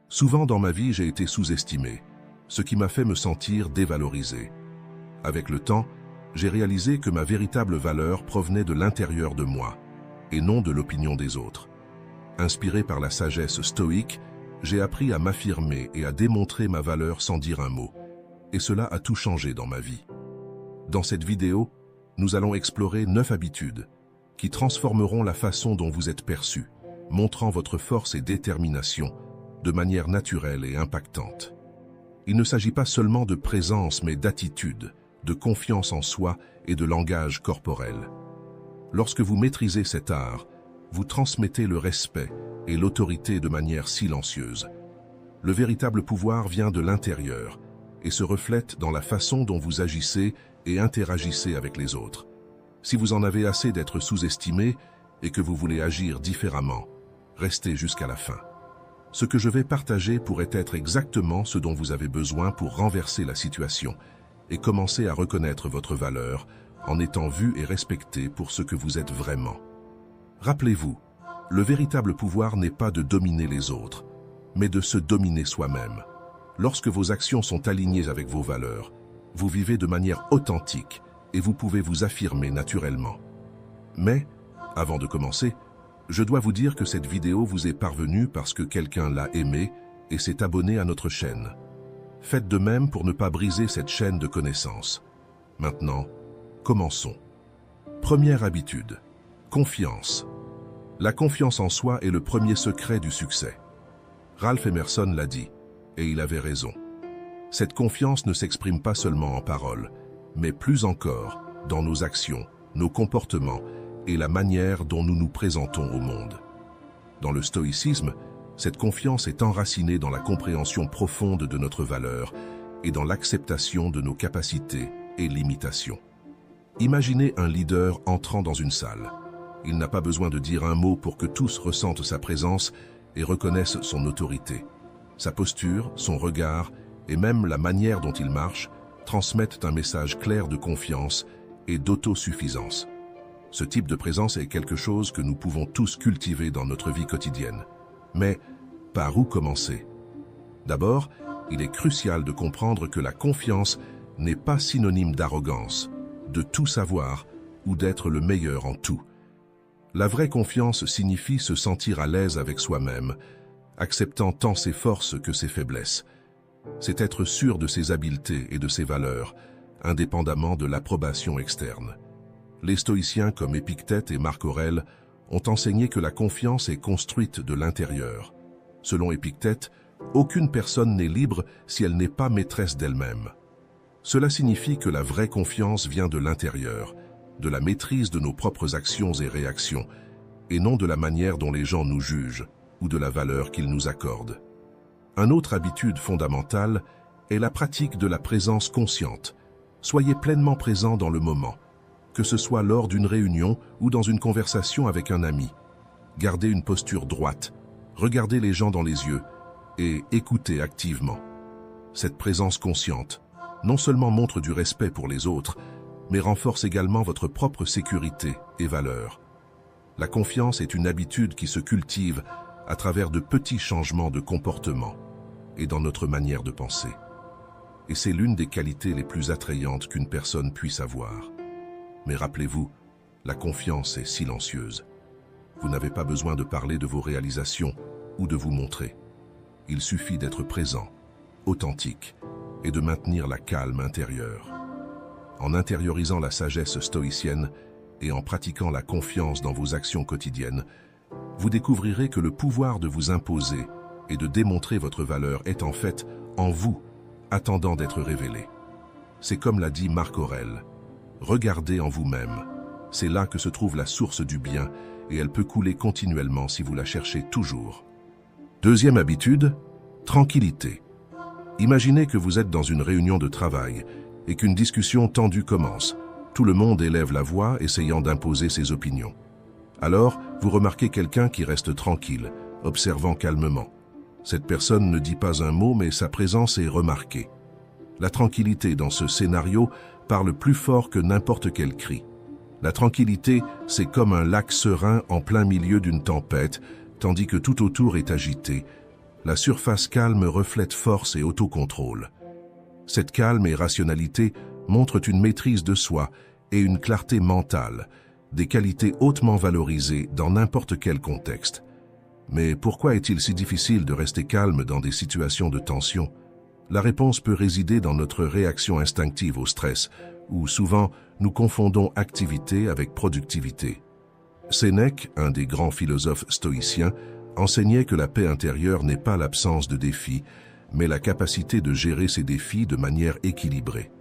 Souvent dans ma vie, j'ai été sous-estimé, ce qui m'a fait me sentir dévalorisé. Avec le temps, j'ai réalisé que ma véritable valeur provenait de l'intérieur de moi, et non de l'opinion des autres. Inspiré par la sagesse stoïque, j'ai appris à m'affirmer et à démontrer ma valeur sans dire un mot. Et cela a tout changé dans ma vie. Dans cette vidéo, nous allons explorer 9 habitudes qui transformeront la façon dont vous êtes perçu, montrant votre force et détermination de manière naturelle et impactante. Il ne s'agit pas seulement de présence, mais d'attitude, de confiance en soi et de langage corporel. Lorsque vous maîtrisez cet art, vous transmettez le respect et l'autorité de manière silencieuse. Le véritable pouvoir vient de l'intérieur et se reflète dans la façon dont vous agissez et interagissez avec les autres. Si vous en avez assez d'être sous-estimé et que vous voulez agir différemment, restez jusqu'à la fin. Ce que je vais partager pourrait être exactement ce dont vous avez besoin pour renverser la situation et commencer à reconnaître votre valeur en étant vu et respecté pour ce que vous êtes vraiment. Rappelez-vous, le véritable pouvoir n'est pas de dominer les autres, mais de se dominer soi-même. Lorsque vos actions sont alignées avec vos valeurs, vous vivez de manière authentique et vous pouvez vous affirmer naturellement. Mais, avant de commencer, je dois vous dire que cette vidéo vous est parvenue parce que quelqu'un l'a aimée et s'est abonné à notre chaîne. Faites de même pour ne pas briser cette chaîne de connaissances. Maintenant, commençons. Première habitude, confiance. La confiance en soi est le premier secret du succès. Ralph Emerson l'a dit, et il avait raison. Cette confiance ne s'exprime pas seulement en paroles, mais plus encore dans nos actions, nos comportements et la manière dont nous nous présentons au monde. Dans le stoïcisme, cette confiance est enracinée dans la compréhension profonde de notre valeur et dans l'acceptation de nos capacités et limitations. Imaginez un leader entrant dans une salle. Il n'a pas besoin de dire un mot pour que tous ressentent sa présence et reconnaissent son autorité. Sa posture, son regard et même la manière dont il marche transmettent un message clair de confiance et d'autosuffisance. Ce type de présence est quelque chose que nous pouvons tous cultiver dans notre vie quotidienne. Mais par où commencer? D'abord, il est crucial de comprendre que la confiance n'est pas synonyme d'arrogance, de tout savoir ou d'être le meilleur en tout. La vraie confiance signifie se sentir à l'aise avec soi-même, acceptant tant ses forces que ses faiblesses. C'est être sûr de ses habiletés et de ses valeurs, indépendamment de l'approbation externe. Les stoïciens comme Épictète et Marc Aurèle ont enseigné que la confiance est construite de l'intérieur. Selon Épictète, aucune personne n'est libre si elle n'est pas maîtresse d'elle-même. Cela signifie que la vraie confiance vient de l'intérieur, de la maîtrise de nos propres actions et réactions, et non de la manière dont les gens nous jugent ou de la valeur qu'ils nous accordent. Une autre habitude fondamentale est la pratique de la présence consciente. Soyez pleinement présent dans le moment, que ce soit lors d'une réunion ou dans une conversation avec un ami. Gardez une posture droite, regardez les gens dans les yeux et écoutez activement. Cette présence consciente non seulement montre du respect pour les autres, mais renforce également votre propre sécurité et valeur. La confiance est une habitude qui se cultive à travers de petits changements de comportement et dans notre manière de penser. Et c'est l'une des qualités les plus attrayantes qu'une personne puisse avoir. Mais rappelez-vous, la confiance est silencieuse. Vous n'avez pas besoin de parler de vos réalisations ou de vous montrer. Il suffit d'être présent, authentique, et de maintenir la calme intérieure. En intériorisant la sagesse stoïcienne et en pratiquant la confiance dans vos actions quotidiennes, vous découvrirez que le pouvoir de vous imposer et de démontrer votre valeur est en fait en vous, attendant d'être révélé. C'est comme l'a dit Marc Aurèle. Regardez en vous-même. C'est là que se trouve la source du bien et elle peut couler continuellement si vous la cherchez toujours. Deuxième habitude, tranquillité. Imaginez que vous êtes dans une réunion de travail et qu'une discussion tendue commence. Tout le monde élève la voix, essayant d'imposer ses opinions. Alors, vous remarquez quelqu'un qui reste tranquille, observant calmement. Cette personne ne dit pas un mot, mais sa présence est remarquée. La tranquillité dans ce scénario parle plus fort que n'importe quel cri. La tranquillité, c'est comme un lac serein en plein milieu d'une tempête, tandis que tout autour est agité. La surface calme reflète force et autocontrôle. Cette calme et rationalité montrent une maîtrise de soi et une clarté mentale, des qualités hautement valorisées dans n'importe quel contexte. Mais pourquoi est-il si difficile de rester calme dans des situations de tension? La réponse peut résider dans notre réaction instinctive au stress, où souvent nous confondons activité avec productivité. Sénèque, un des grands philosophes stoïciens, enseignait que la paix intérieure n'est pas l'absence de défis, mais la capacité de gérer ces défis de manière équilibrée.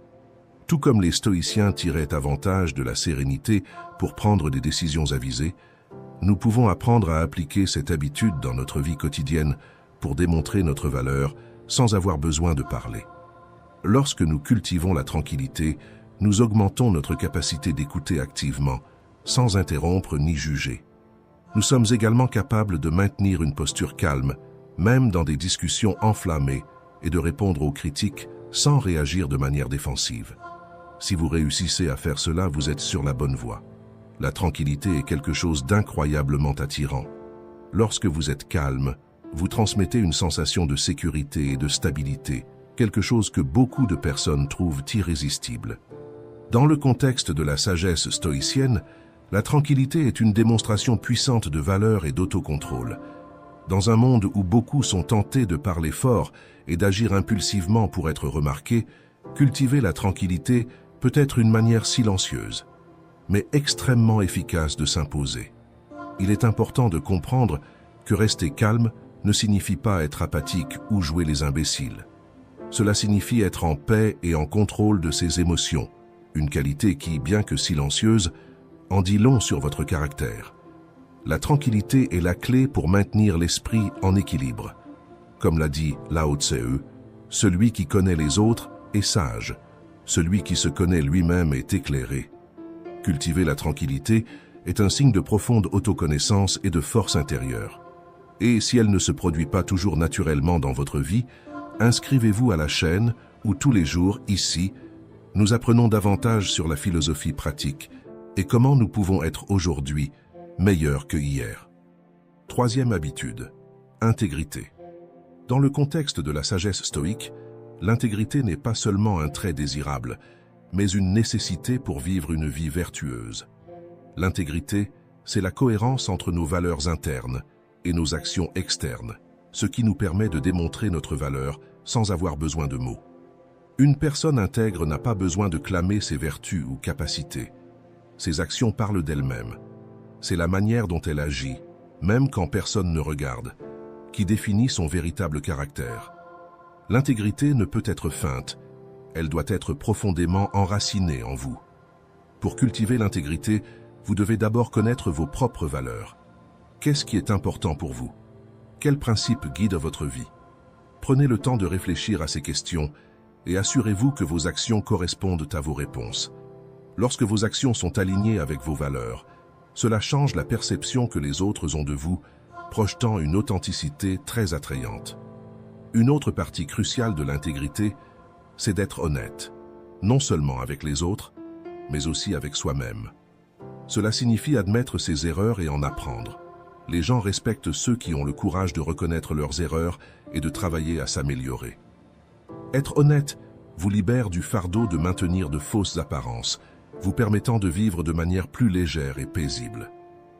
Tout comme les stoïciens tiraient avantage de la sérénité pour prendre des décisions avisées, nous pouvons apprendre à appliquer cette habitude dans notre vie quotidienne pour démontrer notre valeur sans avoir besoin de parler. Lorsque nous cultivons la tranquillité, nous augmentons notre capacité d'écouter activement, sans interrompre ni juger. Nous sommes également capables de maintenir une posture calme, même dans des discussions enflammées, et de répondre aux critiques sans réagir de manière défensive. Si vous réussissez à faire cela, vous êtes sur la bonne voie. La tranquillité est quelque chose d'incroyablement attirant. Lorsque vous êtes calme, vous transmettez une sensation de sécurité et de stabilité, quelque chose que beaucoup de personnes trouvent irrésistible. Dans le contexte de la sagesse stoïcienne, la tranquillité est une démonstration puissante de valeur et d'autocontrôle. Dans un monde où beaucoup sont tentés de parler fort et d'agir impulsivement pour être remarqués, cultiver la tranquillité peut être une manière silencieuse, mais extrêmement efficace de s'imposer. Il est important de comprendre que rester calme ne signifie pas être apathique ou jouer les imbéciles. Cela signifie être en paix et en contrôle de ses émotions, une qualité qui, bien que silencieuse, en dit long sur votre caractère. La tranquillité est la clé pour maintenir l'esprit en équilibre. Comme l'a dit Lao Tse, celui qui connaît les autres est sage, celui qui se connaît lui-même est éclairé. Cultiver la tranquillité est un signe de profonde autoconnaissance et de force intérieure. Et si elle ne se produit pas toujours naturellement dans votre vie, inscrivez-vous à la chaîne où tous les jours, ici, nous apprenons davantage sur la philosophie pratique et comment nous pouvons être aujourd'hui meilleurs que hier. Troisième habitude, intégrité. Dans le contexte de la sagesse stoïque, l'intégrité n'est pas seulement un trait désirable, mais une nécessité pour vivre une vie vertueuse. L'intégrité, c'est la cohérence entre nos valeurs internes et nos actions externes, ce qui nous permet de démontrer notre valeur sans avoir besoin de mots. Une personne intègre n'a pas besoin de clamer ses vertus ou capacités. Ses actions parlent d'elle-même. C'est la manière dont elle agit, même quand personne ne regarde, qui définit son véritable caractère. L'intégrité ne peut être feinte, elle doit être profondément enracinée en vous. Pour cultiver l'intégrité, vous devez d'abord connaître vos propres valeurs. Qu'est-ce qui est important pour vous? Quels principes guident votre vie? Prenez le temps de réfléchir à ces questions et assurez-vous que vos actions correspondent à vos réponses. Lorsque vos actions sont alignées avec vos valeurs, cela change la perception que les autres ont de vous, projetant une authenticité très attrayante. Une autre partie cruciale de l'intégrité, c'est d'être honnête, non seulement avec les autres, mais aussi avec soi-même. Cela signifie admettre ses erreurs et en apprendre. Les gens respectent ceux qui ont le courage de reconnaître leurs erreurs et de travailler à s'améliorer. Être honnête vous libère du fardeau de maintenir de fausses apparences, vous permettant de vivre de manière plus légère et paisible.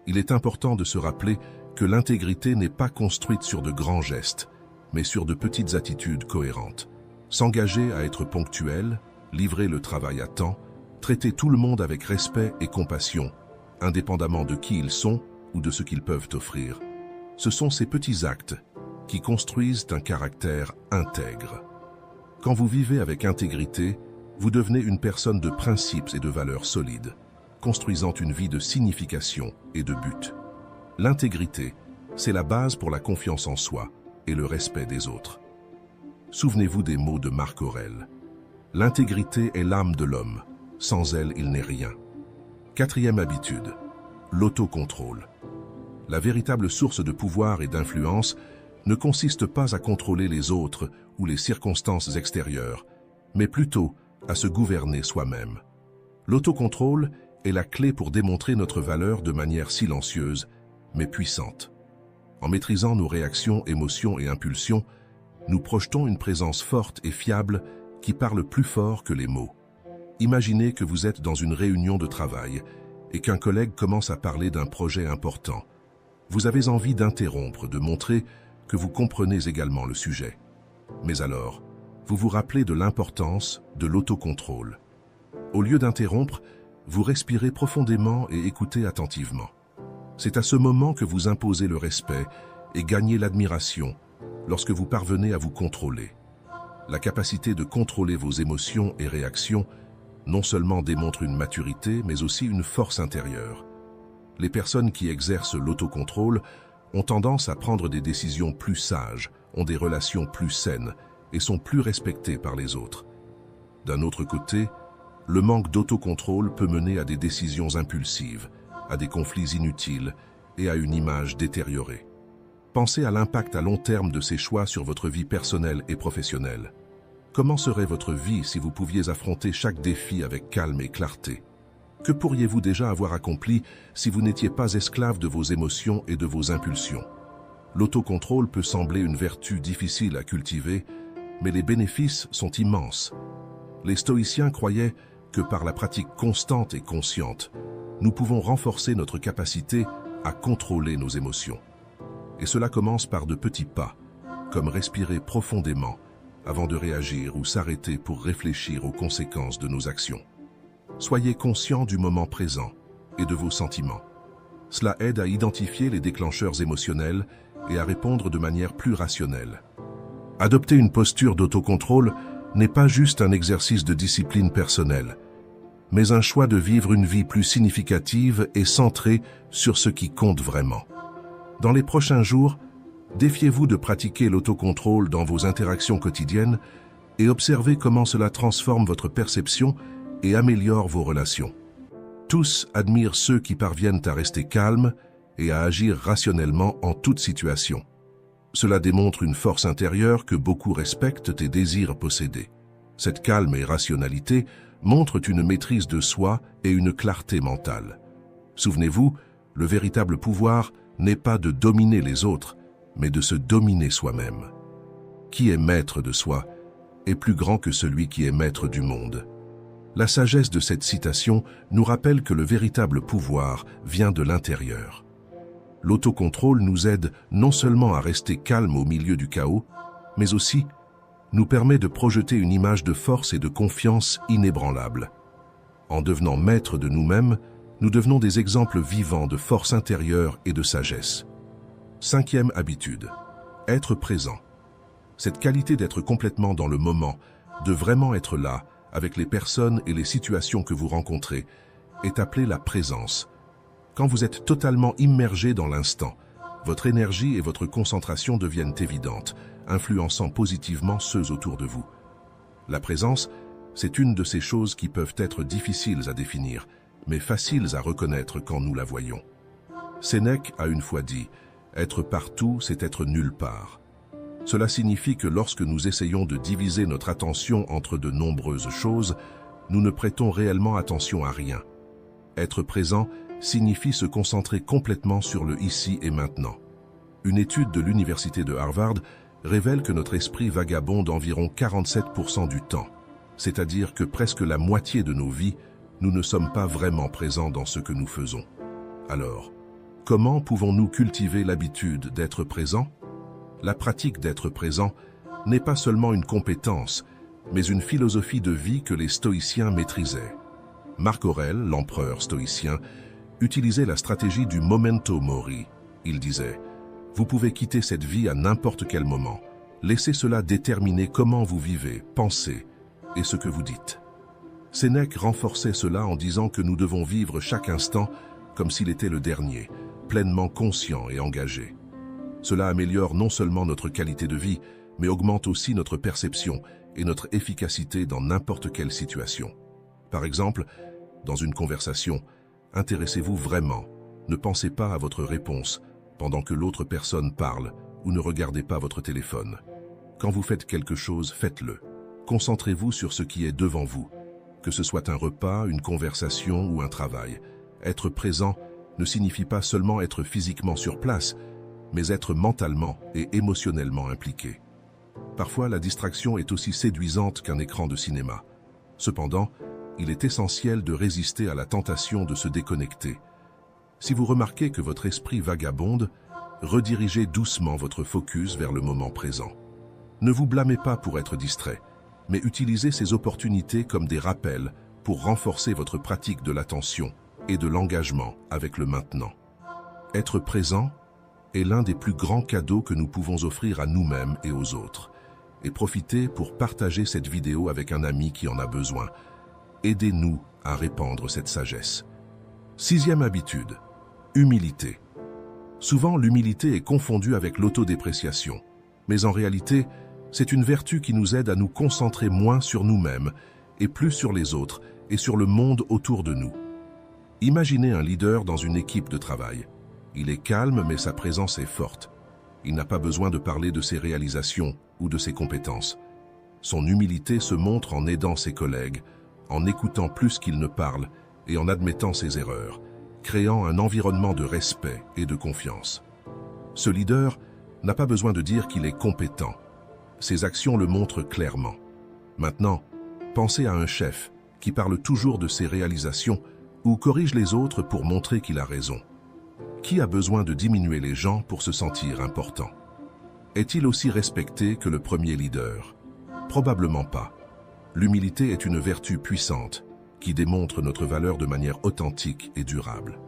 Il est important de se rappeler que l'intégrité n'est pas construite sur de grands gestes, mais sur de petites attitudes cohérentes. S'engager à être ponctuel, livrer le travail à temps, traiter tout le monde avec respect et compassion, indépendamment de qui ils sont ou de ce qu'ils peuvent offrir. Ce sont ces petits actes qui construisent un caractère intègre. Quand vous vivez avec intégrité, vous devenez une personne de principes et de valeurs solides, construisant une vie de signification et de but. L'intégrité, c'est la base pour la confiance en soi et le respect des autres. Souvenez-vous des mots de Marc Aurèle. L'intégrité est l'âme de l'homme. Sans elle, il n'est rien. Quatrième habitude, l'autocontrôle. La véritable source de pouvoir et d'influence ne consiste pas à contrôler les autres ou les circonstances extérieures, mais plutôt à se gouverner soi-même. L'autocontrôle est la clé pour démontrer notre valeur de manière silencieuse, mais puissante. En maîtrisant nos réactions, émotions et impulsions, nous projetons une présence forte et fiable qui parle plus fort que les mots. Imaginez que vous êtes dans une réunion de travail et qu'un collègue commence à parler d'un projet important. Vous avez envie d'interrompre, de montrer que vous comprenez également le sujet. Mais alors, vous vous rappelez de l'importance de l'autocontrôle. Au lieu d'interrompre, vous respirez profondément et écoutez attentivement. C'est à ce moment que vous imposez le respect et gagnez l'admiration lorsque vous parvenez à vous contrôler. La capacité de contrôler vos émotions et réactions non seulement démontre une maturité, mais aussi une force intérieure. Les personnes qui exercent l'autocontrôle ont tendance à prendre des décisions plus sages, ont des relations plus saines et sont plus respectées par les autres. D'un autre côté, le manque d'autocontrôle peut mener à des décisions impulsives, à des conflits inutiles et à une image détériorée. Pensez à l'impact à long terme de ces choix sur votre vie personnelle et professionnelle. Comment serait votre vie si vous pouviez affronter chaque défi avec calme et clarté? Que pourriez-vous déjà avoir accompli si vous n'étiez pas esclave de vos émotions et de vos impulsions? L'autocontrôle peut sembler une vertu difficile à cultiver, mais les bénéfices sont immenses. Les stoïciens croyaient que par la pratique constante et consciente, nous pouvons renforcer notre capacité à contrôler nos émotions. Et cela commence par de petits pas, comme respirer profondément avant de réagir ou s'arrêter pour réfléchir aux conséquences de nos actions. Soyez conscient du moment présent et de vos sentiments. Cela aide à identifier les déclencheurs émotionnels et à répondre de manière plus rationnelle. Adopter une posture d'autocontrôle n'est pas juste un exercice de discipline personnelle, mais un choix de vivre une vie plus significative et centrée sur ce qui compte vraiment. Dans les prochains jours, défiez-vous de pratiquer l'autocontrôle dans vos interactions quotidiennes et observez comment cela transforme votre perception et améliore vos relations. Tous admirent ceux qui parviennent à rester calmes et à agir rationnellement en toute situation. Cela démontre une force intérieure que beaucoup respectent et désirent posséder. Cette calme et rationalité montrent une maîtrise de soi et une clarté mentale. Souvenez-vous, le véritable pouvoir n'est pas de dominer les autres, mais de se dominer soi-même. Qui est maître de soi est plus grand que celui qui est maître du monde. La sagesse de cette citation nous rappelle que le véritable pouvoir vient de l'intérieur. L'autocontrôle nous aide non seulement à rester calme au milieu du chaos, mais aussi nous permet de projeter une image de force et de confiance inébranlable. En devenant maître de nous-mêmes, nous devenons des exemples vivants de force intérieure et de sagesse. 5e habitude, être présent. Cette qualité d'être complètement dans le moment, de vraiment être là, avec les personnes et les situations que vous rencontrez, est appelée la présence. Quand vous êtes totalement immergé dans l'instant, votre énergie et votre concentration deviennent évidentes, influençant positivement ceux autour de vous. La présence, c'est une de ces choses qui peuvent être difficiles à définir, mais faciles à reconnaître quand nous la voyons. Sénèque a une fois dit « Être partout, c'est être nulle part ». Cela signifie que lorsque nous essayons de diviser notre attention entre de nombreuses choses, nous ne prêtons réellement attention à rien. Être présent signifie se concentrer complètement sur le ici et maintenant. Une étude de l'université de Harvard révèle que notre esprit vagabonde environ 47% du temps, c'est-à-dire que presque la moitié de nos vies, nous ne sommes pas vraiment présents dans ce que nous faisons. Alors, comment pouvons-nous cultiver l'habitude d'être présent? La pratique d'être présent n'est pas seulement une compétence, mais une philosophie de vie que les stoïciens maîtrisaient. Marc Aurèle, l'empereur stoïcien, utilisait la stratégie du memento mori. Il disait « Vous pouvez quitter cette vie à n'importe quel moment. Laissez cela déterminer comment vous vivez, pensez et ce que vous dites. » Sénèque renforçait cela en disant que nous devons vivre chaque instant comme s'il était le dernier, pleinement conscient et engagé. Cela améliore non seulement notre qualité de vie, mais augmente aussi notre perception et notre efficacité dans n'importe quelle situation. Par exemple, dans une conversation, intéressez-vous vraiment, ne pensez pas à votre réponse pendant que l'autre personne parle ou ne regardez pas votre téléphone. Quand vous faites quelque chose, faites-le. Concentrez-vous sur ce qui est devant vous, que ce soit un repas, une conversation ou un travail. Être présent ne signifie pas seulement être physiquement sur place, mais être mentalement et émotionnellement impliqué. Parfois, la distraction est aussi séduisante qu'un écran de cinéma. Cependant, il est essentiel de résister à la tentation de se déconnecter. Si vous remarquez que votre esprit vagabonde, redirigez doucement votre focus vers le moment présent. Ne vous blâmez pas pour être distrait, mais utilisez ces opportunités comme des rappels pour renforcer votre pratique de l'attention et de l'engagement avec le maintenant. Être présent est l'un des plus grands cadeaux que nous pouvons offrir à nous-mêmes et aux autres. Et profitez pour partager cette vidéo avec un ami qui en a besoin. Aidez-nous à répandre cette sagesse. 6e habitude, humilité. Souvent, l'humilité est confondue avec l'autodépréciation. Mais en réalité, c'est une vertu qui nous aide à nous concentrer moins sur nous-mêmes et plus sur les autres et sur le monde autour de nous. Imaginez un leader dans une équipe de travail. Il est calme, mais sa présence est forte. Il n'a pas besoin de parler de ses réalisations ou de ses compétences. Son humilité se montre en aidant ses collègues, en écoutant plus qu'il ne parle et en admettant ses erreurs, créant un environnement de respect et de confiance. Ce leader n'a pas besoin de dire qu'il est compétent. Ses actions le montrent clairement. Maintenant, pensez à un chef qui parle toujours de ses réalisations ou corrige les autres pour montrer qu'il a raison. Qui a besoin de diminuer les gens pour se sentir important? Est-il aussi respecté que le premier leader? Probablement pas. L'humilité est une vertu puissante qui démontre notre valeur de manière authentique et durable.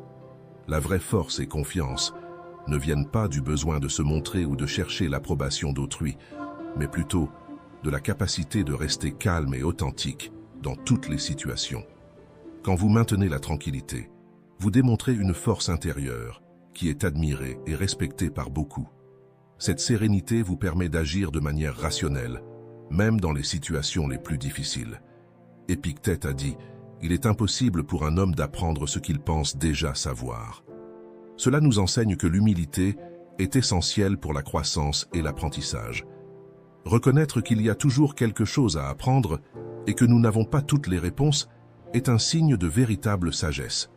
La vraie force et confiance ne viennent pas du besoin de se montrer ou de chercher l'approbation d'autrui, mais plutôt de la capacité de rester calme et authentique dans toutes les situations. Quand vous maintenez la tranquillité, vous démontrez une force intérieure qui est admirée et respectée par beaucoup. Cette sérénité vous permet d'agir de manière rationnelle, même dans les situations les plus difficiles. Épictète a dit « Il est impossible pour un homme d'apprendre ce qu'il pense déjà savoir ». Cela nous enseigne que l'humilité est essentielle pour la croissance et l'apprentissage. Reconnaître qu'il y a toujours quelque chose à apprendre et que nous n'avons pas toutes les réponses est un signe de véritable sagesse.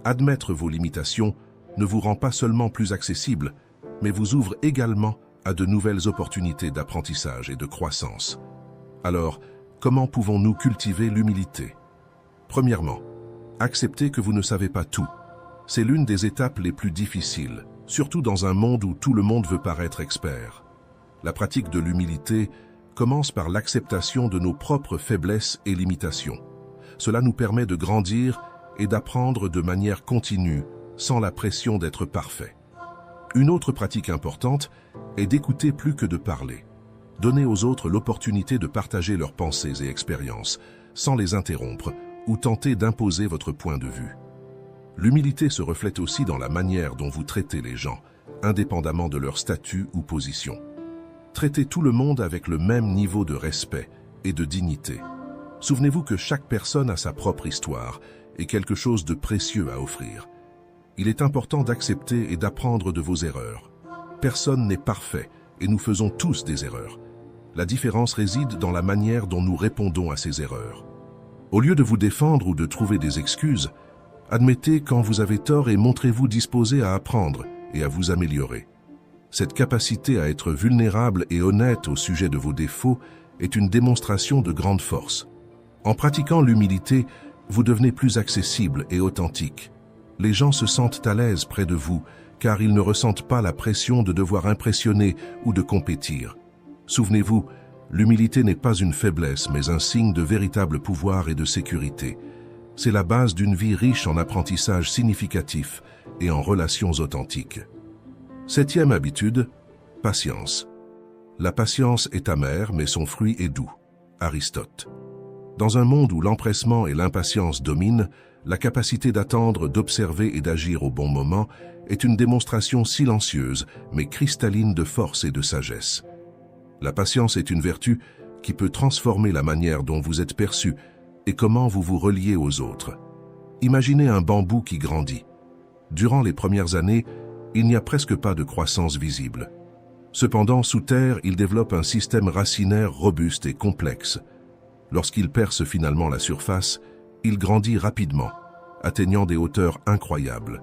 Admettre vos limitations ne vous rend pas seulement plus accessible, mais vous ouvre également à de nouvelles opportunités d'apprentissage et de croissance. Alors, comment pouvons-nous cultiver l'humilité? Premièrement, acceptez que vous ne savez pas tout. C'est l'une des étapes les plus difficiles, surtout dans un monde où tout le monde veut paraître expert. La pratique de l'humilité commence par l'acceptation de nos propres faiblesses et limitations. Cela nous permet de grandir et d'apprendre de manière continue, sans la pression d'être parfait. Une autre pratique importante est d'écouter plus que de parler. Donnez aux autres l'opportunité de partager leurs pensées et expériences, sans les interrompre ou tenter d'imposer votre point de vue. L'humilité se reflète aussi dans la manière dont vous traitez les gens, indépendamment de leur statut ou position. Traitez tout le monde avec le même niveau de respect et de dignité. Souvenez-vous que chaque personne a sa propre histoire et quelque chose de précieux à offrir. Il est important d'accepter et d'apprendre de vos erreurs. Personne n'est parfait et nous faisons tous des erreurs. La différence réside dans la manière dont nous répondons à ces erreurs. Au lieu de vous défendre ou de trouver des excuses, admettez quand vous avez tort et montrez-vous disposé à apprendre et à vous améliorer. Cette capacité à être vulnérable et honnête au sujet de vos défauts est une démonstration de grande force. En pratiquant l'humilité, vous devenez plus accessible et authentique. Les gens se sentent à l'aise près de vous, car ils ne ressentent pas la pression de devoir impressionner ou de compétir. Souvenez-vous, l'humilité n'est pas une faiblesse, mais un signe de véritable pouvoir et de sécurité. C'est la base d'une vie riche en apprentissage significatif et en relations authentiques. 7e habitude, patience. La patience est amère, mais son fruit est doux. Aristote. Dans un monde où l'empressement et l'impatience dominent, la capacité d'attendre, d'observer et d'agir au bon moment est une démonstration silencieuse, mais cristalline de force et de sagesse. La patience est une vertu qui peut transformer la manière dont vous êtes perçu et comment vous vous reliez aux autres. Imaginez un bambou qui grandit. Durant les premières années, il n'y a presque pas de croissance visible. Cependant, sous terre, il développe un système racinaire robuste et complexe. Lorsqu'il perce finalement la surface, il grandit rapidement, atteignant des hauteurs incroyables.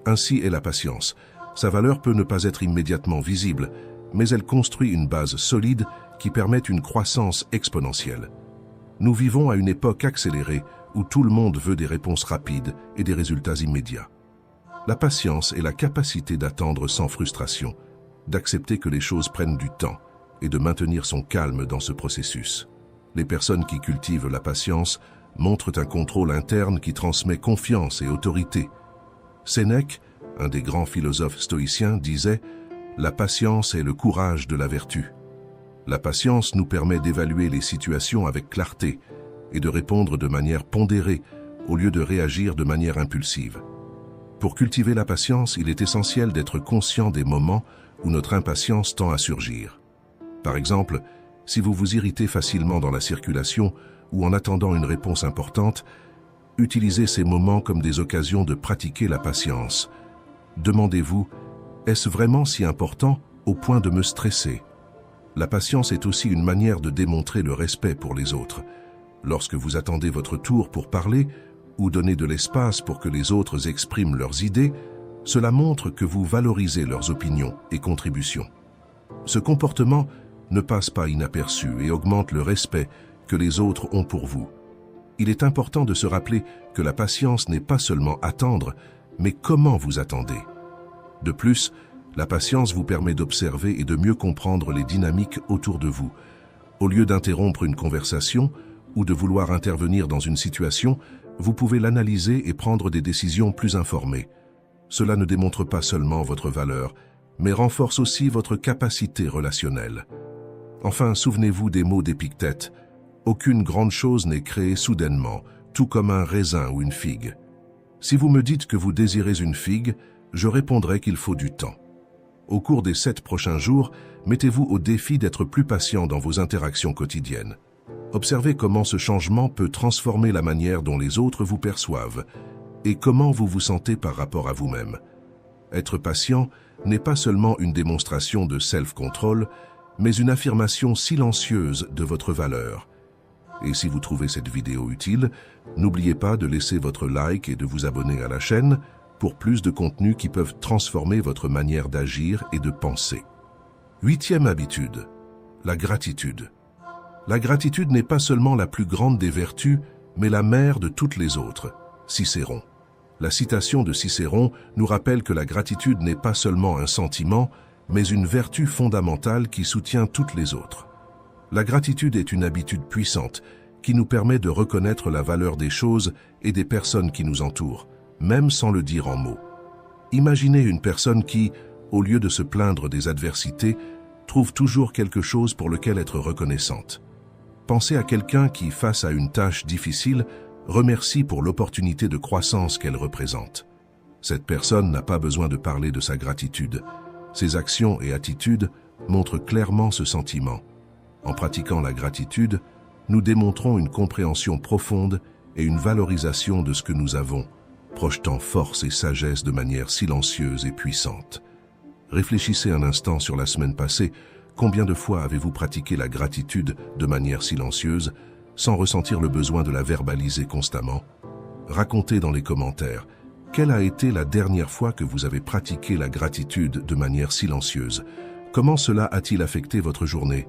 Ainsi est la patience. Sa valeur peut ne pas être immédiatement visible, mais elle construit une base solide qui permet une croissance exponentielle. Nous vivons à une époque accélérée où tout le monde veut des réponses rapides et des résultats immédiats. La patience est la capacité d'attendre sans frustration, d'accepter que les choses prennent du temps et de maintenir son calme dans ce processus. Les personnes qui cultivent la patience montrent un contrôle interne qui transmet confiance et autorité. Sénèque, un des grands philosophes stoïciens, disait « La patience est le courage de la vertu ». La patience nous permet d'évaluer les situations avec clarté et de répondre de manière pondérée au lieu de réagir de manière impulsive. Pour cultiver la patience, il est essentiel d'être conscient des moments où notre impatience tend à surgir. Par exemple, si vous vous irritez facilement dans la circulation ou en attendant une réponse importante, utilisez ces moments comme des occasions de pratiquer la patience. Demandez-vous, est-ce vraiment si important au point de me stresser ? La patience est aussi une manière de démontrer le respect pour les autres. Lorsque vous attendez votre tour pour parler ou donner de l'espace pour que les autres expriment leurs idées, cela montre que vous valorisez leurs opinions et contributions. Ce comportement ne passe pas inaperçu et augmente le respect que les autres ont pour vous. Il est important de se rappeler que la patience n'est pas seulement attendre, mais comment vous attendez. De plus, la patience vous permet d'observer et de mieux comprendre les dynamiques autour de vous. Au lieu d'interrompre une conversation ou de vouloir intervenir dans une situation, vous pouvez l'analyser et prendre des décisions plus informées. Cela ne démontre pas seulement votre valeur, mais renforce aussi votre capacité relationnelle. Enfin, souvenez-vous des mots d'Épictète. Aucune grande chose n'est créée soudainement, tout comme un raisin ou une figue. Si vous me dites que vous désirez une figue, je répondrai qu'il faut du temps. Au cours des 7 prochains jours, mettez-vous au défi d'être plus patient dans vos interactions quotidiennes. Observez comment ce changement peut transformer la manière dont les autres vous perçoivent et comment vous vous sentez par rapport à vous-même. Être patient n'est pas seulement une démonstration de self-control, mais une affirmation silencieuse de votre valeur. Et si vous trouvez cette vidéo utile, n'oubliez pas de laisser votre like et de vous abonner à la chaîne pour plus de contenus qui peuvent transformer votre manière d'agir et de penser. 8e habitude, la gratitude. La gratitude n'est pas seulement la plus grande des vertus, mais la mère de toutes les autres. Cicéron. La citation de Cicéron nous rappelle que la gratitude n'est pas seulement un sentiment, mais une vertu fondamentale qui soutient toutes les autres. La gratitude est une habitude puissante qui nous permet de reconnaître la valeur des choses et des personnes qui nous entourent, même sans le dire en mots. Imaginez une personne qui, au lieu de se plaindre des adversités, trouve toujours quelque chose pour lequel être reconnaissante. Pensez à quelqu'un qui, face à une tâche difficile, remercie pour l'opportunité de croissance qu'elle représente. Cette personne n'a pas besoin de parler de sa gratitude. Ses actions et attitudes montrent clairement ce sentiment. En pratiquant la gratitude, nous démontrons une compréhension profonde et une valorisation de ce que nous avons, projetant force et sagesse de manière silencieuse et puissante. Réfléchissez un instant sur la semaine passée. Combien de fois avez-vous pratiqué la gratitude de manière silencieuse, sans ressentir le besoin de la verbaliser constamment? Racontez dans les commentaires, quelle a été la dernière fois que vous avez pratiqué la gratitude de manière silencieuse? Comment cela a-t-il affecté votre journée?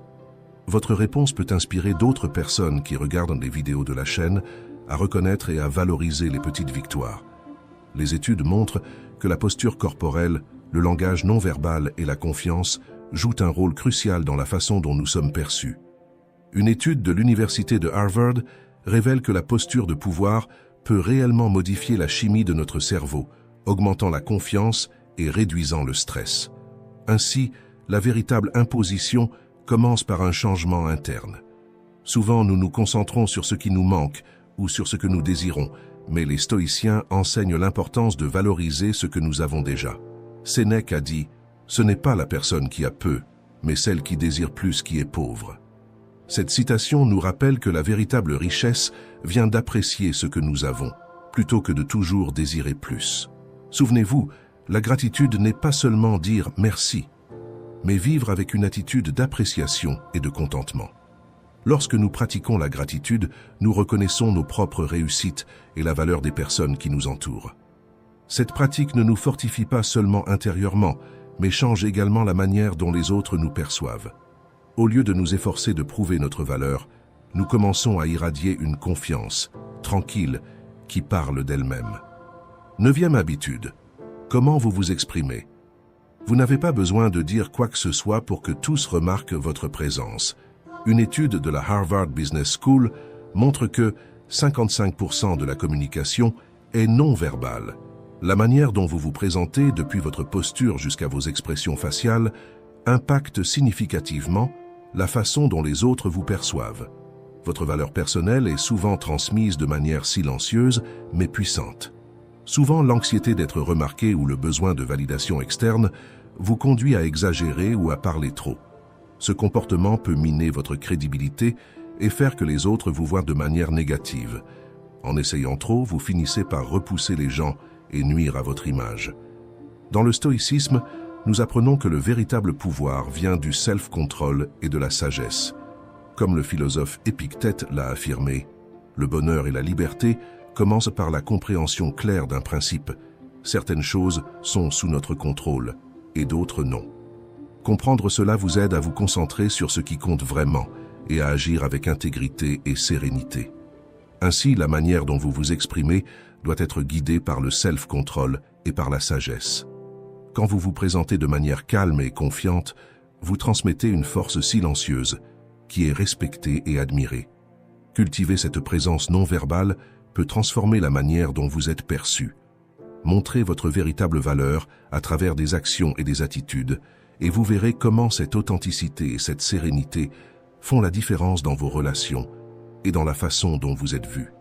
Votre réponse peut inspirer d'autres personnes qui regardent les vidéos de la chaîne à reconnaître et à valoriser les petites victoires. Les études montrent que la posture corporelle, le langage non verbal et la confiance jouent un rôle crucial dans la façon dont nous sommes perçus. Une étude de l'université de Harvard révèle que la posture de pouvoir peut réellement modifier la chimie de notre cerveau, augmentant la confiance et réduisant le stress. Ainsi, la véritable imposition commence par un changement interne. Souvent, nous nous concentrons sur ce qui nous manque ou sur ce que nous désirons, mais les stoïciens enseignent l'importance de valoriser ce que nous avons déjà. Sénèque a dit « Ce n'est pas la personne qui a peu, mais celle qui désire plus qui est pauvre ». Cette citation nous rappelle que la véritable richesse vient d'apprécier ce que nous avons, plutôt que de toujours désirer plus. Souvenez-vous, la gratitude n'est pas seulement dire « merci », mais vivre avec une attitude d'appréciation et de contentement. Lorsque nous pratiquons la gratitude, nous reconnaissons nos propres réussites et la valeur des personnes qui nous entourent. Cette pratique ne nous fortifie pas seulement intérieurement, mais change également la manière dont les autres nous perçoivent. Au lieu de nous efforcer de prouver notre valeur, nous commençons à irradier une confiance, tranquille, qui parle d'elle-même. 9e habitude. Comment vous vous exprimez? Vous n'avez pas besoin de dire quoi que ce soit pour que tous remarquent votre présence. Une étude de la Harvard Business School montre que 55% de la communication est non verbale. La manière dont vous vous présentez, depuis votre posture jusqu'à vos expressions faciales, impacte significativement la façon dont les autres vous perçoivent. Votre valeur personnelle est souvent transmise de manière silencieuse mais puissante. Souvent, l'anxiété d'être remarqué ou le besoin de validation externe vous conduit à exagérer ou à parler trop. Ce comportement peut miner votre crédibilité et faire que les autres vous voient de manière négative. En essayant trop, vous finissez par repousser les gens et nuire à votre image. Dans le stoïcisme, nous apprenons que le véritable pouvoir vient du self-control et de la sagesse. Comme le philosophe Épictète l'a affirmé, le bonheur et la liberté commencent par la compréhension claire d'un principe. Certaines choses sont sous notre contrôle et d'autres non. Comprendre cela vous aide à vous concentrer sur ce qui compte vraiment et à agir avec intégrité et sérénité. Ainsi, la manière dont vous vous exprimez doit être guidée par le self-control et par la sagesse. Quand vous vous présentez de manière calme et confiante, vous transmettez une force silencieuse qui est respectée et admirée. Cultiver cette présence non verbale peut transformer la manière dont vous êtes perçu. Montrez votre véritable valeur à travers des actions et des attitudes, et vous verrez comment cette authenticité et cette sérénité font la différence dans vos relations et dans la façon dont vous êtes vu.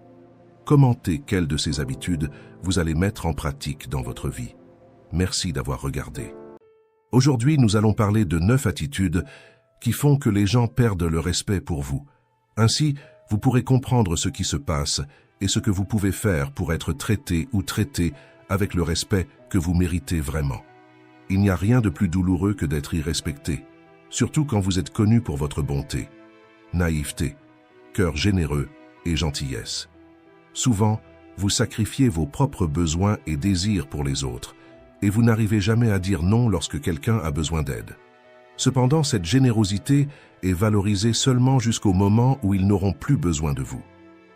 Commentez quelles de ces habitudes vous allez mettre en pratique dans votre vie. Merci d'avoir regardé. Aujourd'hui, nous allons parler de 9 attitudes qui font que les gens perdent le respect pour vous. Ainsi, vous pourrez comprendre ce qui se passe et ce que vous pouvez faire pour être traité ou traité avec le respect que vous méritez vraiment. Il n'y a rien de plus douloureux que d'être irrespecté, surtout quand vous êtes connu pour votre bonté, naïveté, cœur généreux et gentillesse. Souvent, vous sacrifiez vos propres besoins et désirs pour les autres, et vous n'arrivez jamais à dire non lorsque quelqu'un a besoin d'aide. Cependant, cette générosité est valorisée seulement jusqu'au moment où ils n'auront plus besoin de vous.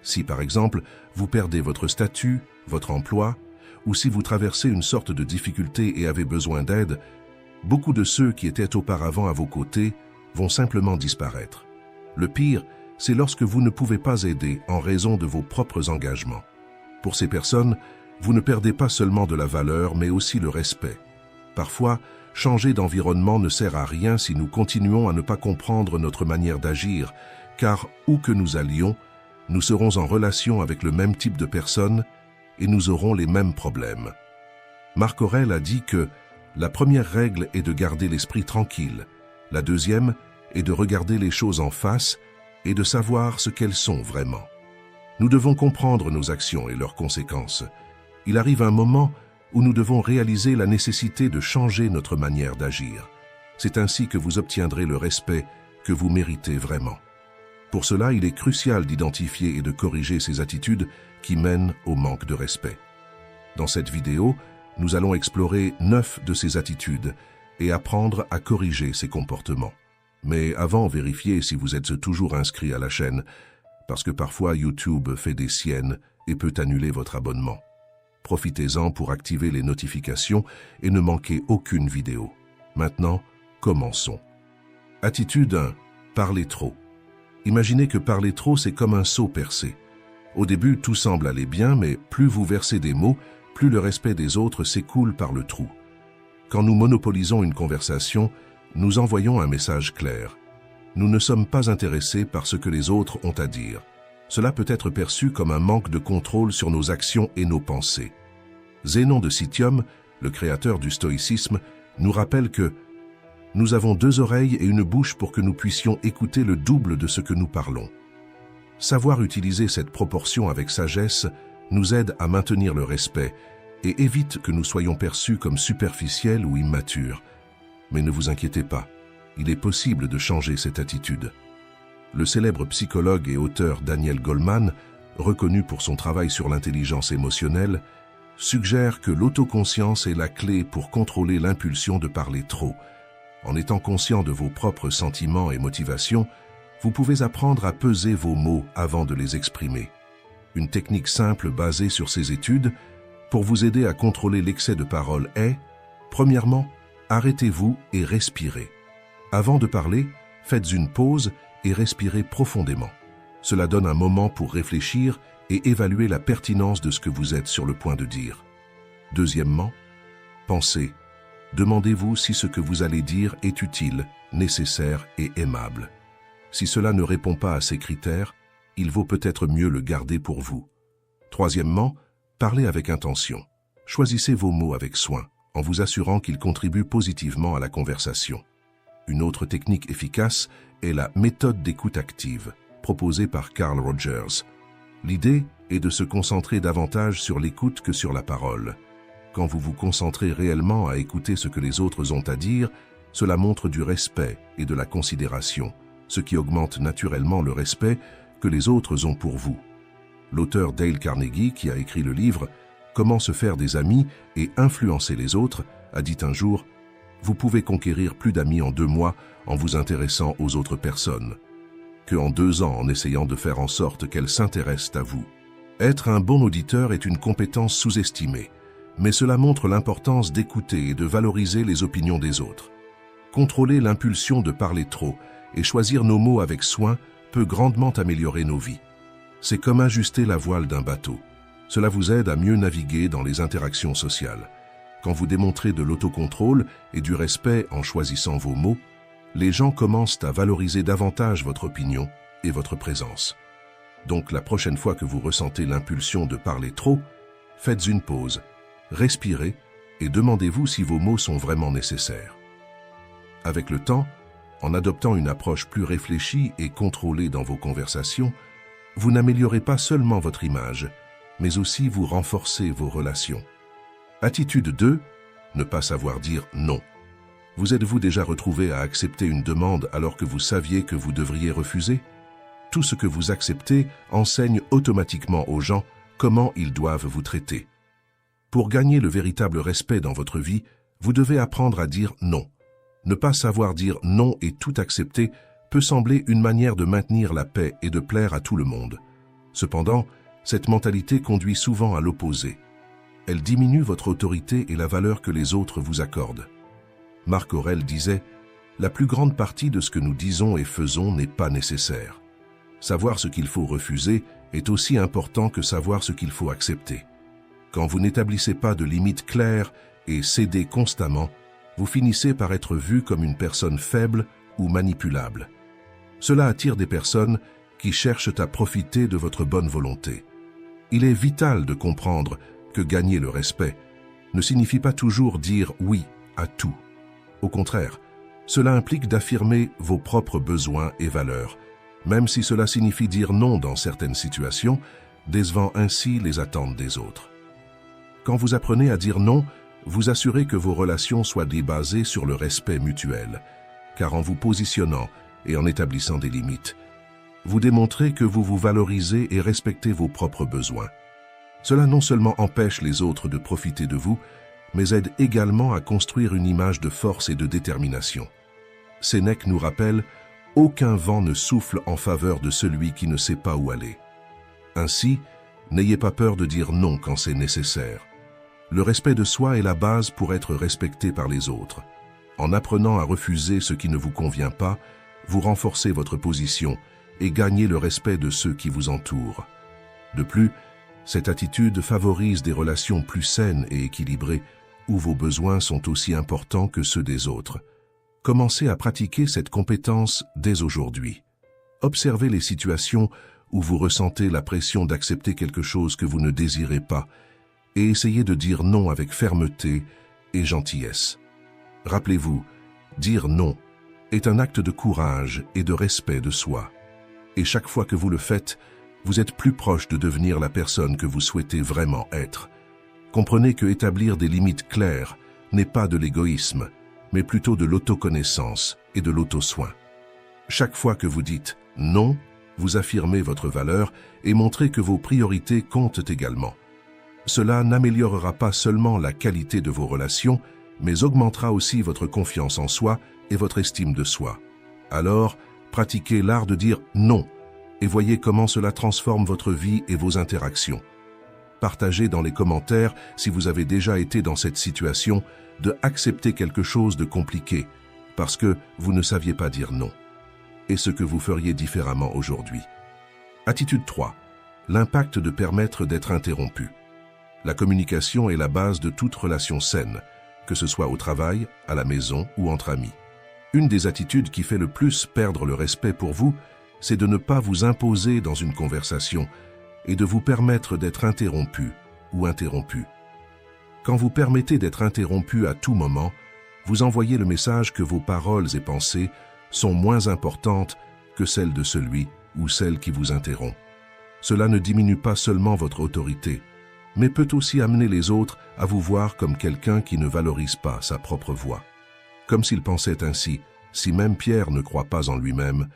Si, par exemple, vous perdez votre statut, votre emploi, ou si vous traversez une sorte de difficulté et avez besoin d'aide, beaucoup de ceux qui étaient auparavant à vos côtés vont simplement disparaître. Le pire, c'est lorsque vous ne pouvez pas aider en raison de vos propres engagements. Pour ces personnes, vous ne perdez pas seulement de la valeur, mais aussi le respect. Parfois, changer d'environnement ne sert à rien si nous continuons à ne pas comprendre notre manière d'agir, car où que nous allions, nous serons en relation avec le même type de personnes et nous aurons les mêmes problèmes. Marc Aurèle a dit que la première règle est de garder l'esprit tranquille, la deuxième est de regarder les choses en face et de savoir ce qu'elles sont vraiment. Nous devons comprendre nos actions et leurs conséquences. Il arrive un moment où nous devons réaliser la nécessité de changer notre manière d'agir. C'est ainsi que vous obtiendrez le respect que vous méritez vraiment. Pour cela, il est crucial d'identifier et de corriger ces attitudes qui mènent au manque de respect. Dans cette vidéo, nous allons explorer 9 de ces attitudes et apprendre à corriger ces comportements. Mais avant, vérifiez si vous êtes toujours inscrit à la chaîne, parce que parfois YouTube fait des siennes et peut annuler votre abonnement. Profitez-en pour activer les notifications et ne manquez aucune vidéo. Maintenant, commençons. Attitude 1. Parler trop. Imaginez que parler trop, c'est comme un seau percé. Au début, tout semble aller bien, mais plus vous versez des mots, plus le respect des autres s'écoule par le trou. Quand nous monopolisons une conversation, nous envoyons un message clair. Nous ne sommes pas intéressés par ce que les autres ont à dire. Cela peut être perçu comme un manque de contrôle sur nos actions et nos pensées. Zénon de Citium, le créateur du stoïcisme, nous rappelle que nous avons 2 oreilles et une bouche pour que nous puissions écouter le double de ce que nous parlons. Savoir utiliser cette proportion avec sagesse nous aide à maintenir le respect et évite que nous soyons perçus comme superficiels ou immatures. Mais ne vous inquiétez pas, il est possible de changer cette attitude. Le célèbre psychologue et auteur Daniel Goleman, reconnu pour son travail sur l'intelligence émotionnelle, suggère que l'autoconscience est la clé pour contrôler l'impulsion de parler trop. En étant conscient de vos propres sentiments et motivations, vous pouvez apprendre à peser vos mots avant de les exprimer. Une technique simple basée sur ces études pour vous aider à contrôler l'excès de parole est, premièrement, arrêtez-vous et respirez. Avant de parler, faites une pause et respirez profondément. Cela donne un moment pour réfléchir et évaluer la pertinence de ce que vous êtes sur le point de dire. Deuxièmement, pensez. Demandez-vous si ce que vous allez dire est utile, nécessaire et aimable. Si cela ne répond pas à ces critères, il vaut peut-être mieux le garder pour vous. Troisièmement, parlez avec intention. Choisissez vos mots avec soin, en vous assurant qu'ils contribuent positivement à la conversation. Une autre technique efficace est la méthode d'écoute active, proposée par Carl Rogers. L'idée est de se concentrer davantage sur l'écoute que sur la parole. Quand vous vous concentrez réellement à écouter ce que les autres ont à dire, cela montre du respect et de la considération, ce qui augmente naturellement le respect que les autres ont pour vous. L'auteur Dale Carnegie, qui a écrit le livre « Comment se faire des amis et influencer les autres », a dit un jour « Vous pouvez conquérir plus d'amis en 2 mois en vous intéressant aux autres personnes, que en 2 ans en essayant de faire en sorte qu'elles s'intéressent à vous. » Être un bon auditeur est une compétence sous-estimée, mais cela montre l'importance d'écouter et de valoriser les opinions des autres. Contrôler l'impulsion de parler trop et choisir nos mots avec soin peut grandement améliorer nos vies. C'est comme ajuster la voile d'un bateau. Cela vous aide à mieux naviguer dans les interactions sociales. Quand vous démontrez de l'autocontrôle et du respect en choisissant vos mots, les gens commencent à valoriser davantage votre opinion et votre présence. Donc la prochaine fois que vous ressentez l'impulsion de parler trop, faites une pause, respirez et demandez-vous si vos mots sont vraiment nécessaires. Avec le temps, en adoptant une approche plus réfléchie et contrôlée dans vos conversations, vous n'améliorez pas seulement votre image, mais aussi vous renforcez vos relations. Attitude 2, ne pas savoir dire non. Vous êtes-vous déjà retrouvé à accepter une demande alors que vous saviez que vous devriez refuser? Tout ce que vous acceptez enseigne automatiquement aux gens comment ils doivent vous traiter. Pour gagner le véritable respect dans votre vie, vous devez apprendre à dire non. Ne pas savoir dire non et tout accepter peut sembler une manière de maintenir la paix et de plaire à tout le monde. Cependant, cette mentalité conduit souvent à l'opposé. Elle diminue votre autorité et la valeur que les autres vous accordent. Marc Aurèle disait « La plus grande partie de ce que nous disons et faisons n'est pas nécessaire. Savoir ce qu'il faut refuser est aussi important que savoir ce qu'il faut accepter. Quand vous n'établissez pas de limites claires et cédez constamment, vous finissez par être vu comme une personne faible ou manipulable. Cela attire des personnes qui cherchent à profiter de votre bonne volonté. Il est vital de comprendre que gagner le respect ne signifie pas toujours dire oui à tout. Au contraire, cela implique d'affirmer vos propres besoins et valeurs, même si cela signifie dire non dans certaines situations, décevant ainsi les attentes des autres. Quand vous apprenez à dire non, vous assurez que vos relations soient basées sur le respect mutuel, car en vous positionnant et en établissant des limites, vous démontrez que vous vous valorisez et respectez vos propres besoins. Cela non seulement empêche les autres de profiter de vous, mais aide également à construire une image de force et de détermination. Sénèque nous rappelle « Aucun vent ne souffle en faveur de celui qui ne sait pas où aller ». Ainsi, n'ayez pas peur de dire non quand c'est nécessaire. Le respect de soi est la base pour être respecté par les autres. En apprenant à refuser ce qui ne vous convient pas, vous renforcez votre position et gagnez le respect de ceux qui vous entourent. De plus, cette attitude favorise des relations plus saines et équilibrées, où vos besoins sont aussi importants que ceux des autres. Commencez à pratiquer cette compétence dès aujourd'hui. Observez les situations où vous ressentez la pression d'accepter quelque chose que vous ne désirez pas et essayez de dire non avec fermeté et gentillesse. Rappelez-vous, dire non est un acte de courage et de respect de soi. Et chaque fois que vous le faites, vous êtes plus proche de devenir la personne que vous souhaitez vraiment être. Comprenez que établir des limites claires n'est pas de l'égoïsme, mais plutôt de l'autoconnaissance et de l'auto-soin. Chaque fois que vous dites « non », vous affirmez votre valeur et montrez que vos priorités comptent également. cela n'améliorera pas seulement la qualité de vos relations, mais augmentera aussi votre confiance en soi et votre estime de soi. Alors, pratiquez l'art de dire non et voyez comment cela transforme votre vie et vos interactions. Partagez dans les commentaires si vous avez déjà été dans cette situation de accepter quelque chose de compliqué parce que vous ne saviez pas dire non. Et ce que vous feriez différemment aujourd'hui. Attitude 3. L'impact de permettre d'être interrompu. La communication est la base de toute relation saine, que ce soit au travail, à la maison ou entre amis. Une des attitudes qui fait le plus perdre le respect pour vous, c'est de ne pas vous imposer dans une conversation et de vous permettre d'être interrompu ou interrompu. Quand vous permettez d'être interrompu à tout moment, vous envoyez le message que vos paroles et pensées sont moins importantes que celles de celui ou celle qui vous interrompt. Cela ne diminue pas seulement votre autorité, mais peut aussi amener les autres à vous voir comme quelqu'un qui ne valorise pas sa propre voix. Comme s'il pensait ainsi, si même Pierre ne croit pas en lui-même,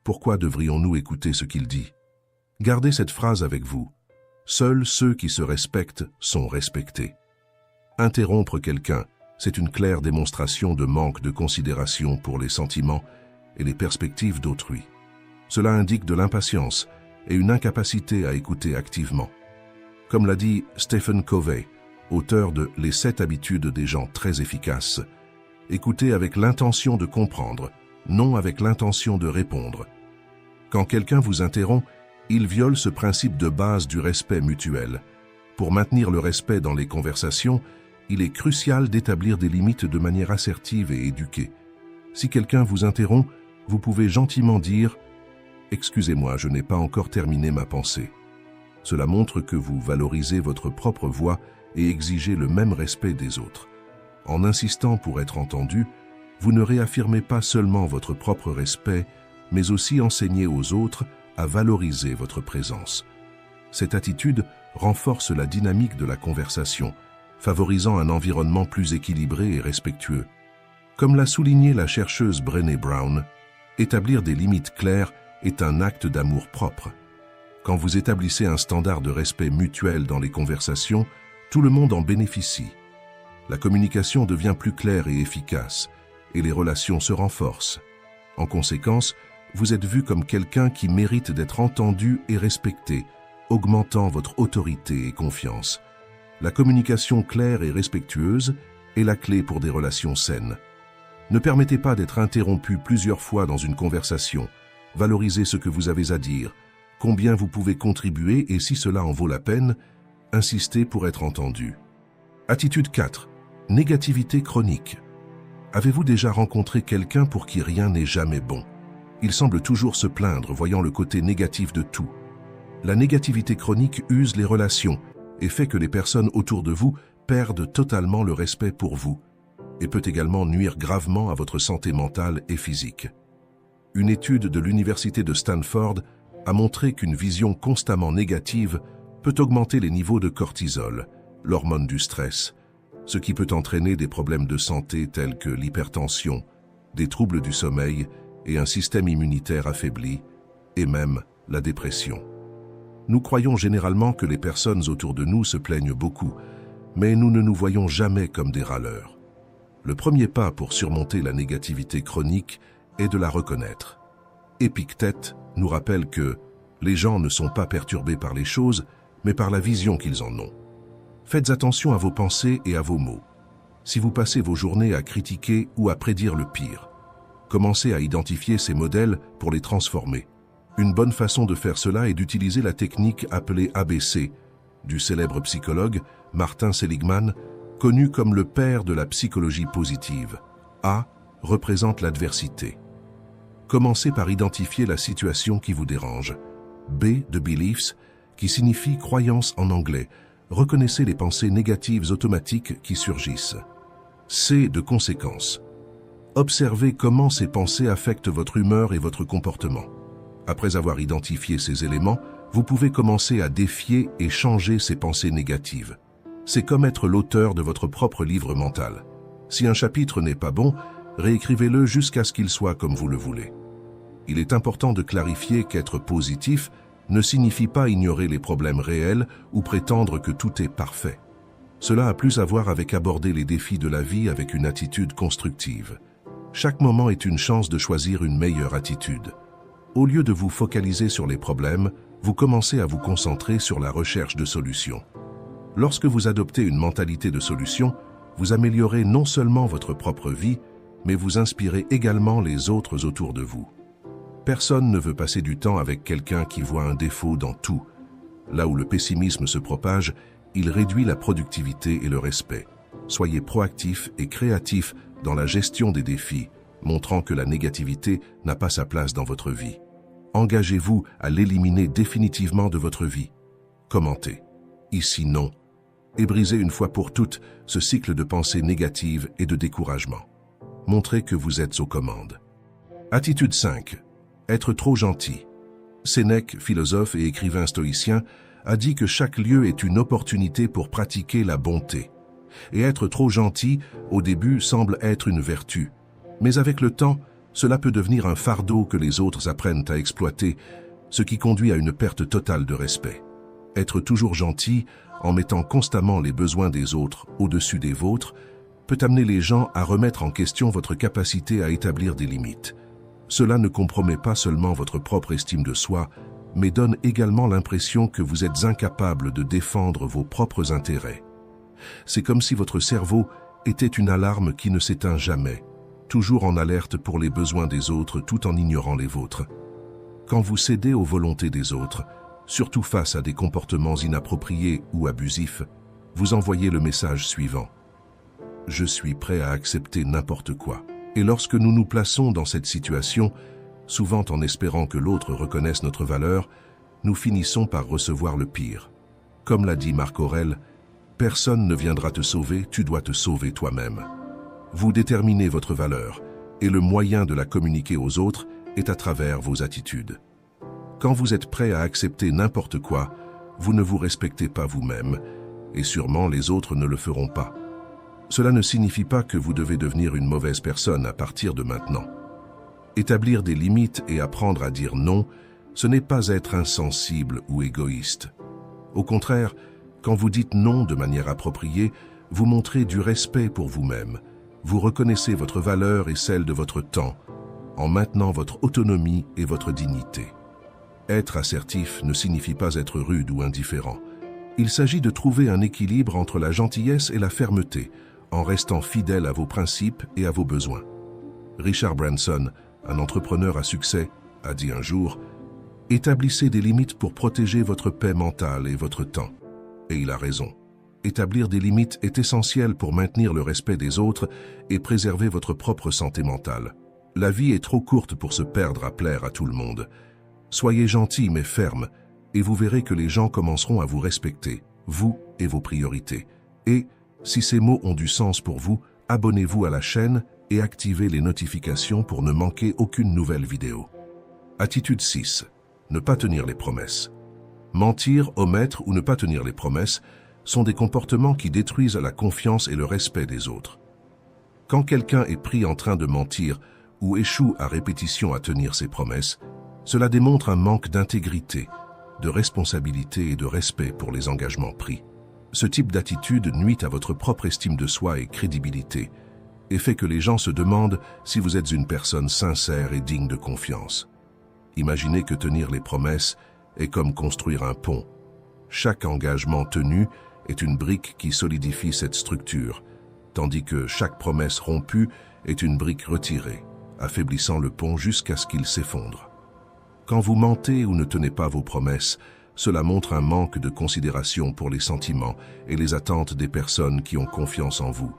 pourquoi devrions-nous écouter ce qu'il dit? Gardez cette phrase avec vous. Seuls ceux qui se respectent sont respectés. Interrompre quelqu'un, c'est une claire démonstration de manque de considération pour les sentiments et les perspectives d'autrui. Cela indique de l'impatience et une incapacité à écouter activement. Comme l'a dit Stephen Covey, auteur de Les 7 habitudes des gens très efficaces, écoutez avec l'intention de comprendre, non avec l'intention de répondre. Quand quelqu'un vous interrompt, il viole ce principe de base du respect mutuel. Pour maintenir le respect dans les conversations, il est crucial d'établir des limites de manière assertive et éduquée. Si quelqu'un vous interrompt, vous pouvez gentiment dire « Excusez-moi, je n'ai pas encore terminé ma pensée ». Cela montre que vous valorisez votre propre voix et exigez le même respect des autres. En insistant pour être entendu, vous ne réaffirmez pas seulement votre propre respect, mais aussi enseignez aux autres à valoriser votre présence. Cette attitude renforce la dynamique de la conversation, favorisant un environnement plus équilibré et respectueux. Comme l'a souligné la chercheuse Brené Brown, établir des limites claires est un acte d'amour propre. Quand vous établissez un standard de respect mutuel dans les conversations, tout le monde en bénéficie. La communication devient plus claire et efficace, et les relations se renforcent. En conséquence, vous êtes vu comme quelqu'un qui mérite d'être entendu et respecté, augmentant votre autorité et confiance. La communication claire et respectueuse est la clé pour des relations saines. Ne permettez pas d'être interrompu plusieurs fois dans une conversation. Valorisez ce que vous avez à dire, combien vous pouvez contribuer et si cela en vaut la peine, insistez pour être entendu. Attitude 4. Négativité chronique. Avez-vous déjà rencontré quelqu'un pour qui rien n'est jamais bon? Il semble toujours se plaindre, voyant le côté négatif de tout. La négativité chronique use les relations et fait que les personnes autour de vous perdent totalement le respect pour vous et peut également nuire gravement à votre santé mentale et physique. Une étude de l'université de Stanford a montré qu'une vision constamment négative peut augmenter les niveaux de cortisol, l'hormone du stress, ce qui peut entraîner des problèmes de santé tels que l'hypertension, des troubles du sommeil et un système immunitaire affaibli, et même la dépression. Nous croyons généralement que les personnes autour de nous se plaignent beaucoup, mais nous ne nous voyons jamais comme des râleurs. Le premier pas pour surmonter la négativité chronique est de la reconnaître. Épictète nous rappelle que les gens ne sont pas perturbés par les choses, mais par la vision qu'ils en ont. Faites attention à vos pensées et à vos mots. Si vous passez vos journées à critiquer ou à prédire le pire, commencez à identifier ces modèles pour les transformer. Une bonne façon de faire cela est d'utiliser la technique appelée ABC, du célèbre psychologue Martin Seligman, connu comme le père de la psychologie positive. A représente l'adversité. Commencez par identifier la situation qui vous dérange. B de beliefs, qui signifie croyance en anglais. Reconnaissez les pensées négatives automatiques qui surgissent. C de conséquences. Observez comment ces pensées affectent votre humeur et votre comportement. Après avoir identifié ces éléments, vous pouvez commencer à défier et changer ces pensées négatives. C'est comme être l'auteur de votre propre livre mental. Si un chapitre n'est pas bon, réécrivez-le jusqu'à ce qu'il soit comme vous le voulez. Il est important de clarifier qu'être positif ne signifie pas ignorer les problèmes réels ou prétendre que tout est parfait. Cela a plus à voir avec aborder les défis de la vie avec une attitude constructive. Chaque moment est une chance de choisir une meilleure attitude. Au lieu de vous focaliser sur les problèmes, vous commencez à vous concentrer sur la recherche de solutions. Lorsque vous adoptez une mentalité de solution, vous améliorez non seulement votre propre vie, mais vous inspirez également les autres autour de vous. Personne ne veut passer du temps avec quelqu'un qui voit un défaut dans tout. Là où le pessimisme se propage, il réduit la productivité et le respect. Soyez proactif et créatif dans la gestion des défis, montrant que la négativité n'a pas sa place dans votre vie. Engagez-vous à l'éliminer définitivement de votre vie. Commentez. Ici non. Et brisez une fois pour toutes ce cycle de pensées négatives et de découragement. Montrez que vous êtes aux commandes. Attitude 5. Être trop gentil. Sénèque, philosophe et écrivain stoïcien, a dit que chaque lieu est une opportunité pour pratiquer la bonté. Et être trop gentil, au début, semble être une vertu. Mais avec le temps, cela peut devenir un fardeau que les autres apprennent à exploiter, ce qui conduit à une perte totale de respect. Être toujours gentil, en mettant constamment les besoins des autres au-dessus des vôtres, peut amener les gens à remettre en question votre capacité à établir des limites. Cela ne compromet pas seulement votre propre estime de soi, mais donne également l'impression que vous êtes incapable de défendre vos propres intérêts. C'est comme si votre cerveau était une alarme qui ne s'éteint jamais, toujours en alerte pour les besoins des autres tout en ignorant les vôtres. Quand vous cédez aux volontés des autres, surtout face à des comportements inappropriés ou abusifs, vous envoyez le message suivant. Je suis prêt à accepter n'importe quoi. Et lorsque nous nous plaçons dans cette situation, souvent en espérant que l'autre reconnaisse notre valeur, nous finissons par recevoir le pire. Comme l'a dit Marc Aurèle, « Personne ne viendra te sauver, tu dois te sauver toi-même ». Vous déterminez votre valeur, et le moyen de la communiquer aux autres est à travers vos attitudes. Quand vous êtes prêt à accepter n'importe quoi, vous ne vous respectez pas vous-même, et sûrement les autres ne le feront pas. Cela ne signifie pas que vous devez devenir une mauvaise personne à partir de maintenant. Établir des limites et apprendre à dire non, ce n'est pas être insensible ou égoïste. Au contraire, quand vous dites non de manière appropriée, vous montrez du respect pour vous-même. Vous reconnaissez votre valeur et celle de votre temps, en maintenant votre autonomie et votre dignité. Être assertif ne signifie pas être rude ou indifférent. Il s'agit de trouver un équilibre entre la gentillesse et la fermeté, en restant fidèle à vos principes et à vos besoins. Richard Branson, un entrepreneur à succès, a dit un jour « Établissez des limites pour protéger votre paix mentale et votre temps. » Et il a raison. Établir des limites est essentiel pour maintenir le respect des autres et préserver votre propre santé mentale. La vie est trop courte pour se perdre à plaire à tout le monde. Soyez gentil mais ferme, et vous verrez que les gens commenceront à vous respecter, vous et vos priorités. Et, si ces mots ont du sens pour vous, abonnez-vous à la chaîne et activez les notifications pour ne manquer aucune nouvelle vidéo. Attitude 6. Ne pas tenir les promesses. Mentir, omettre ou ne pas tenir les promesses sont des comportements qui détruisent la confiance et le respect des autres. Quand quelqu'un est pris en train de mentir ou échoue à répétition à tenir ses promesses, cela démontre un manque d'intégrité, de responsabilité et de respect pour les engagements pris. Ce type d'attitude nuit à votre propre estime de soi et crédibilité, et fait que les gens se demandent si vous êtes une personne sincère et digne de confiance. Imaginez que tenir les promesses est comme construire un pont. Chaque engagement tenu est une brique qui solidifie cette structure, tandis que chaque promesse rompue est une brique retirée, affaiblissant le pont jusqu'à ce qu'il s'effondre. Quand vous mentez ou ne tenez pas vos promesses, cela montre un manque de considération pour les sentiments et les attentes des personnes qui ont confiance en vous.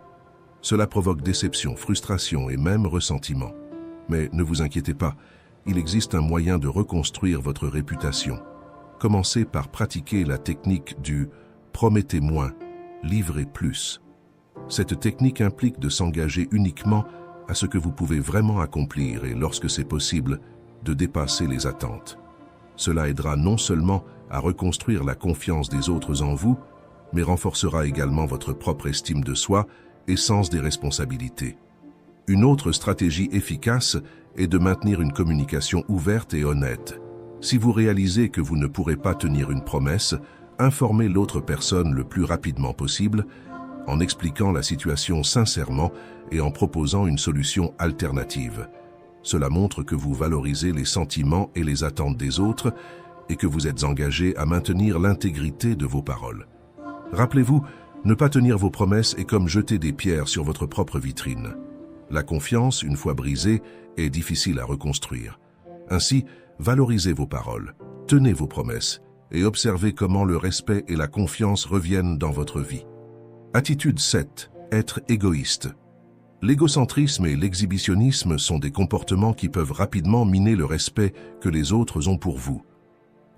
Cela provoque déception, frustration et même ressentiment. Mais ne vous inquiétez pas, il existe un moyen de reconstruire votre réputation. Commencez par pratiquer la technique du « promettez moins, livrez plus ». Cette technique implique de s'engager uniquement à ce que vous pouvez vraiment accomplir et, lorsque c'est possible, de dépasser les attentes. Cela aidera non seulement à reconstruire la confiance des autres en vous, mais renforcera également votre propre estime de soi et sens des responsabilités. Une autre stratégie efficace est de maintenir une communication ouverte et honnête. Si vous réalisez que vous ne pourrez pas tenir une promesse, informez l'autre personne le plus rapidement possible, en expliquant la situation sincèrement et en proposant une solution alternative. Cela montre que vous valorisez les sentiments et les attentes des autres et que vous êtes engagé à maintenir l'intégrité de vos paroles. Rappelez-vous, ne pas tenir vos promesses est comme jeter des pierres sur votre propre vitrine. La confiance, une fois brisée, est difficile à reconstruire. Ainsi, valorisez vos paroles, tenez vos promesses et observez comment le respect et la confiance reviennent dans votre vie. Attitude 7. Être égoïste. L'égocentrisme et l'exhibitionnisme sont des comportements qui peuvent rapidement miner le respect que les autres ont pour vous.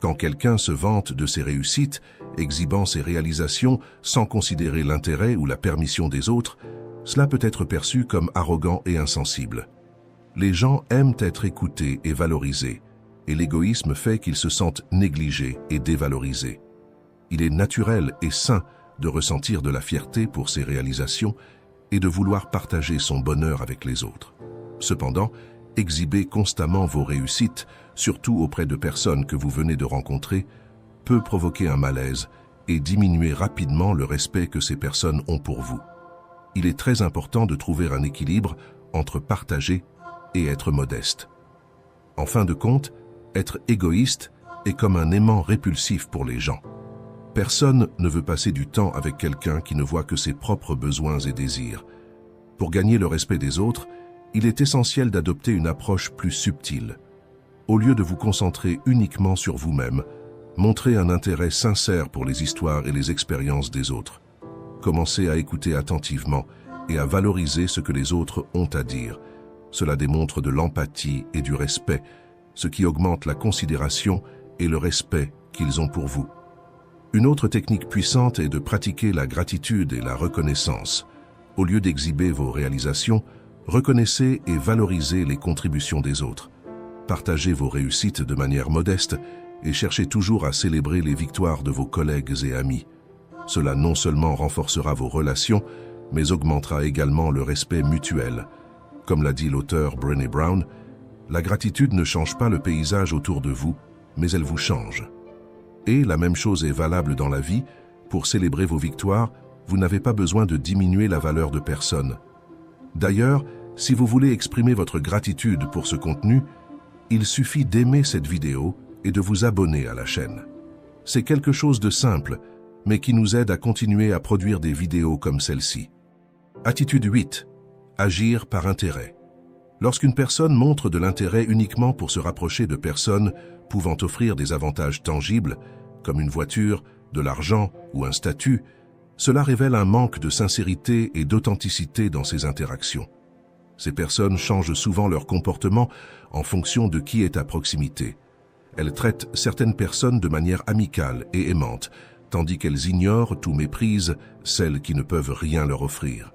Quand quelqu'un se vante de ses réussites, exhibant ses réalisations sans considérer l'intérêt ou la permission des autres, cela peut être perçu comme arrogant et insensible. Les gens aiment être écoutés et valorisés, et l'égoïsme fait qu'ils se sentent négligés et dévalorisés. Il est naturel et sain de ressentir de la fierté pour ses réalisations et de vouloir partager son bonheur avec les autres. Cependant, exhiber constamment vos réussites, surtout auprès de personnes que vous venez de rencontrer, peut provoquer un malaise et diminuer rapidement le respect que ces personnes ont pour vous. Il est très important de trouver un équilibre entre partager et être modeste. En fin de compte, être égoïste est comme un aimant répulsif pour les gens. Personne ne veut passer du temps avec quelqu'un qui ne voit que ses propres besoins et désirs. Pour gagner le respect des autres, il est essentiel d'adopter une approche plus subtile. Au lieu de vous concentrer uniquement sur vous-même, montrez un intérêt sincère pour les histoires et les expériences des autres. Commencez à écouter attentivement et à valoriser ce que les autres ont à dire. Cela démontre de l'empathie et du respect, ce qui augmente la considération et le respect qu'ils ont pour vous. Une autre technique puissante est de pratiquer la gratitude et la reconnaissance. Au lieu d'exhiber vos réalisations, reconnaissez et valorisez les contributions des autres. Partagez vos réussites de manière modeste et cherchez toujours à célébrer les victoires de vos collègues et amis. Cela non seulement renforcera vos relations, mais augmentera également le respect mutuel. Comme l'a dit l'auteur Brené Brown, la gratitude ne change pas le paysage autour de vous, mais elle vous change. Et la même chose est valable dans la vie. Pour célébrer vos victoires, vous n'avez pas besoin de diminuer la valeur de personne. D'ailleurs, si vous voulez exprimer votre gratitude pour ce contenu, il suffit d'aimer cette vidéo et de vous abonner à la chaîne. C'est quelque chose de simple, mais qui nous aide à continuer à produire des vidéos comme celle-ci. Attitude 8. Agir par intérêt. Lorsqu'une personne montre de l'intérêt uniquement pour se rapprocher de personnes pouvant offrir des avantages tangibles, comme une voiture, de l'argent ou un statut, cela révèle un manque de sincérité et d'authenticité dans ces interactions. Ces personnes changent souvent leur comportement en fonction de qui est à proximité. Elles traitent certaines personnes de manière amicale et aimante, tandis qu'elles ignorent ou méprisent celles qui ne peuvent rien leur offrir.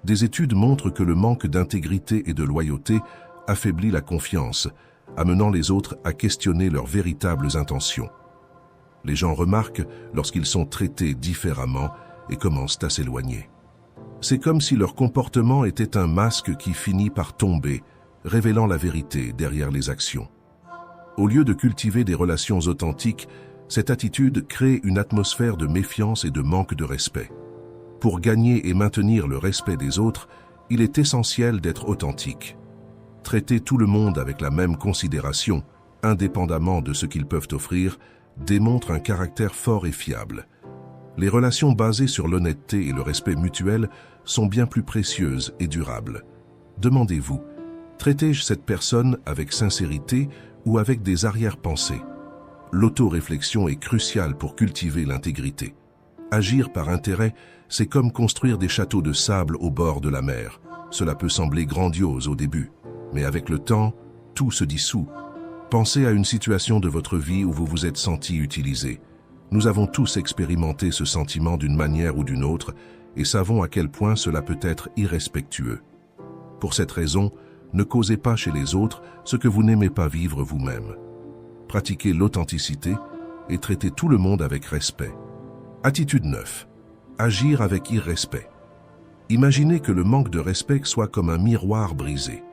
Des études montrent que le manque d'intégrité et de loyauté affaiblit la confiance, amenant les autres à questionner leurs véritables intentions. Les gens remarquent lorsqu'ils sont traités différemment et commencent à s'éloigner. C'est comme si leur comportement était un masque qui finit par tomber, révélant la vérité derrière les actions. Au lieu de cultiver des relations authentiques, cette attitude crée une atmosphère de méfiance et de manque de respect. Pour gagner et maintenir le respect des autres, il est essentiel d'être authentique. Traiter tout le monde avec la même considération, indépendamment de ce qu'ils peuvent offrir, démontre un caractère fort et fiable. Les relations basées sur l'honnêteté et le respect mutuel sont bien plus précieuses et durables. Demandez-vous, traitez-je cette personne avec sincérité ou avec des arrière-pensées? L'auto-réflexion est cruciale pour cultiver l'intégrité. Agir par intérêt, c'est comme construire des châteaux de sable au bord de la mer. Cela peut sembler grandiose au début, mais avec le temps, tout se dissout. Pensez à une situation de votre vie où vous vous êtes senti utilisé. Nous avons tous expérimenté ce sentiment d'une manière ou d'une autre et savons à quel point cela peut être irrespectueux. Pour cette raison, ne causez pas chez les autres ce que vous n'aimez pas vivre vous-même. Pratiquez l'authenticité et traitez tout le monde avec respect. Attitude 9. Agir avec irrespect. Imaginez que le manque de respect soit comme un miroir brisé.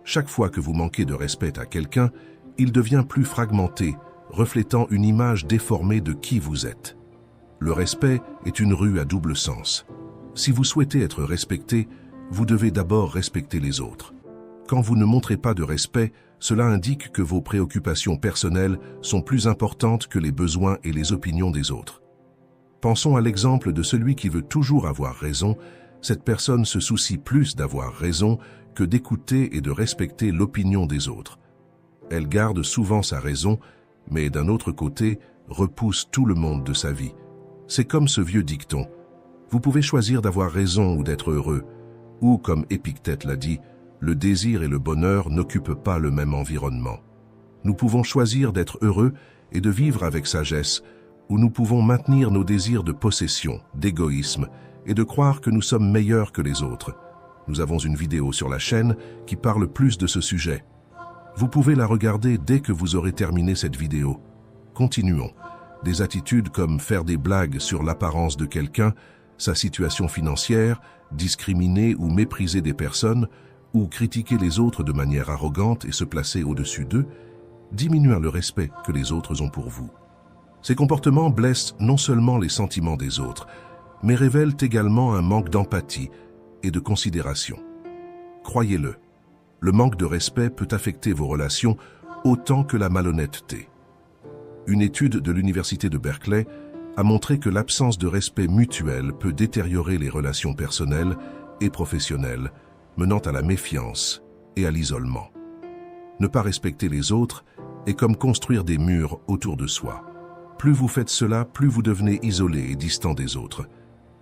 Chaque fois que vous manquez de respect à quelqu'un, il devient plus fragmenté, reflétant une image déformée de qui vous êtes. Le respect est une rue à double sens. Si vous souhaitez être respecté, vous devez d'abord respecter les autres. Quand vous ne montrez pas de respect, cela indique que vos préoccupations personnelles sont plus importantes que les besoins et les opinions des autres. Pensons à l'exemple de celui qui veut toujours avoir raison. Cette personne se soucie plus d'avoir raison que d'écouter et de respecter l'opinion des autres. Elle garde souvent sa raison, mais d'un autre côté, repousse tout le monde de sa vie. C'est comme ce vieux dicton. Vous pouvez choisir d'avoir raison ou d'être heureux. Ou, comme Épictète l'a dit, le désir et le bonheur n'occupent pas le même environnement. Nous pouvons choisir d'être heureux et de vivre avec sagesse, ou nous pouvons maintenir nos désirs de possession, d'égoïsme, et de croire que nous sommes meilleurs que les autres. Nous avons une vidéo sur la chaîne qui parle plus de ce sujet. Vous pouvez la regarder dès que vous aurez terminé cette vidéo. Continuons. Des attitudes comme faire des blagues sur l'apparence de quelqu'un, sa situation financière, discriminer ou mépriser des personnes, ou critiquer les autres de manière arrogante et se placer au-dessus d'eux, diminuent le respect que les autres ont pour vous. Ces comportements blessent non seulement les sentiments des autres, mais révèlent également un manque d'empathie et de considération. Croyez-le, le manque de respect peut affecter vos relations autant que la malhonnêteté. Une étude de l'Université de Berkeley a montré que l'absence de respect mutuel peut détériorer les relations personnelles et professionnelles, menant à la méfiance et à l'isolement. Ne pas respecter les autres est comme construire des murs autour de soi. Plus vous faites cela, plus vous devenez isolé et distant des autres.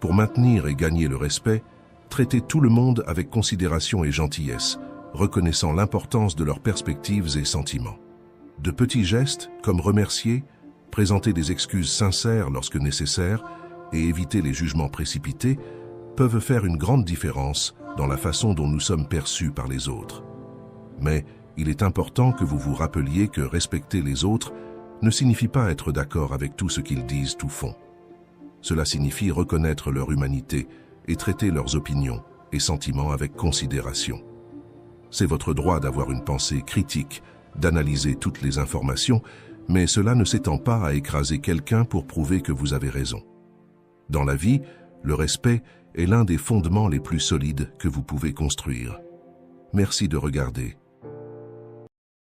Pour maintenir et gagner le respect, traitez tout le monde avec considération et gentillesse, reconnaissant l'importance de leurs perspectives et sentiments. De petits gestes, comme remercier, présenter des excuses sincères lorsque nécessaire et éviter les jugements précipités, peuvent faire une grande différence dans la façon dont nous sommes perçus par les autres. Mais il est important que vous vous rappeliez que respecter les autres ne signifie pas être d'accord avec tout ce qu'ils disent ou font. Cela signifie reconnaître leur humanité et traiter leurs opinions et sentiments avec considération. C'est votre droit d'avoir une pensée critique, d'analyser toutes les informations, mais cela ne s'étend pas à écraser quelqu'un pour prouver que vous avez raison. Dans la vie, le respect est l'un des fondements les plus solides que vous pouvez construire. Merci de regarder.